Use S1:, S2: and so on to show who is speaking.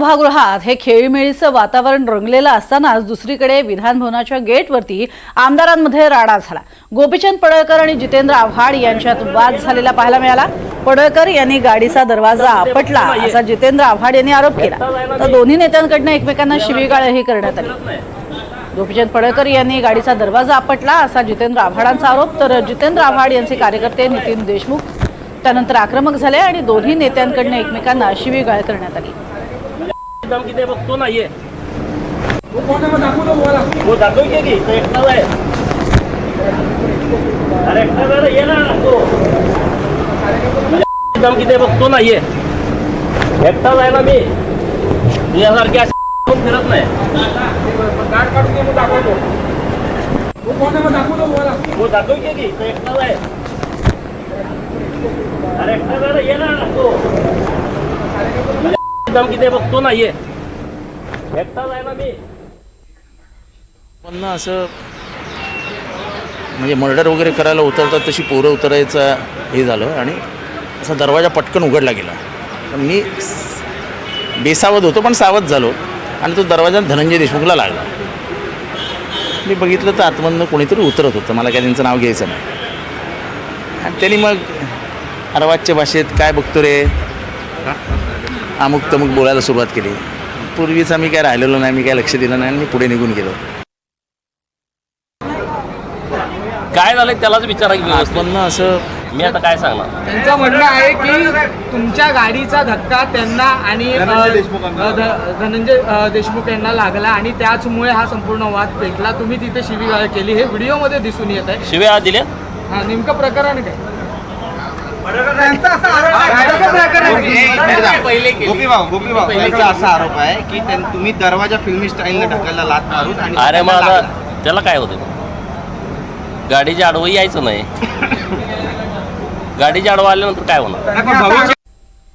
S1: सभागृहात हे खेळीमेळीचं वातावरण रंगलेलं असतानाच दुसरीकडे विधानभवनाच्या गेटवरती आमदारांमध्ये राडा झाला। गोपीचंद पडळकर आणि जितेंद्र आव्हाड यांच्यात वाद झालेला पाहायला मिळाला। पडळकर यांनी गाडीचा दरवाजा आपटला असा जितेंद्र आव्हाड यांनी आरोप केला, तर दोन्ही नेत्यांकडून एकमेकांना शिवीगाळही करण्यात आली। गोपीचंद पडळकर यांनी गाडीचा दरवाजा आपटला असा जितेंद्र आव्हाडांचा आरोप, तर जितेंद्र आव्हाड यांचे कार्यकर्ते नितीन देशमुख त्यानंतर आक्रमक झाले आणि दोन्ही नेत्यांकडून एकमेकांना शिवीगाळ करण्यात आली।
S2: दाम किती बघतो नाहीये वो दाखवते की तो एकटाच आहे। अरे एकटाच आहे ये ना तो दाम किती बघतो नाहीये, एकटाच आहे ना मी, तुझ्यासारखे कोण फिरत नाही। वो दाखवते की तो एकटाच आहे। अरे एकटाच आहे ये ना तो दाम किती बघतो नाहीये, एकटाच आहे ना मी।
S3: पण असं म्हणजे मर्डर वगैरे करायला उतरतात तशी पोरं उतरायचं हे झालं आणि असा दरवाजा पटकन उघडला गेला। पण मी बेसावध होतो पण सावध झालो आणि तो दरवाजा धनंजय देशमुखला लागला। मी बघितलं तर आतमधनं कोणीतरी उतरत होतं, मला काय त्यांचं नाव घ्यायचं नाही। आणि त्यांनी मग अर्वाच्य भाषेत काय बघतो रे अमुक तमुक बोलायला सुरुवात केली। पूर्वीच मी काय राहिलेलो नाही, मी काय लक्ष दिलं नाही आणि मी पुढे निघून गेलो।
S2: काय झालं त्यालाच विचारा की
S3: पण असं
S2: मी आता काय सांगणार।
S4: त्यांचं म्हणणं आहे की तुमच्या गाडीचा धक्का त्यांना आणि धनंजय देशमुख यांना लागला आणि त्याचमुळे हा संपूर्ण वाद पेटला। तुम्ही तिथे शिवीगाळ केली, हे व्हिडिओमध्ये दिसून येत आहे।
S2: शिव्या दिल्या
S4: हा नेमकं प्रकरण काय?
S5: गोपीभाऊ यांचा असा आरोप आहे की तुम्ही दरवाजा फिल्मी स्टाईलने ढकलला लात मारून आणि
S2: अरे मग आता त्याला काय होतं, गाडीच्या आडवं यायचं नाही, गाडीच्या आडवं आल्यानंतर काय होणार।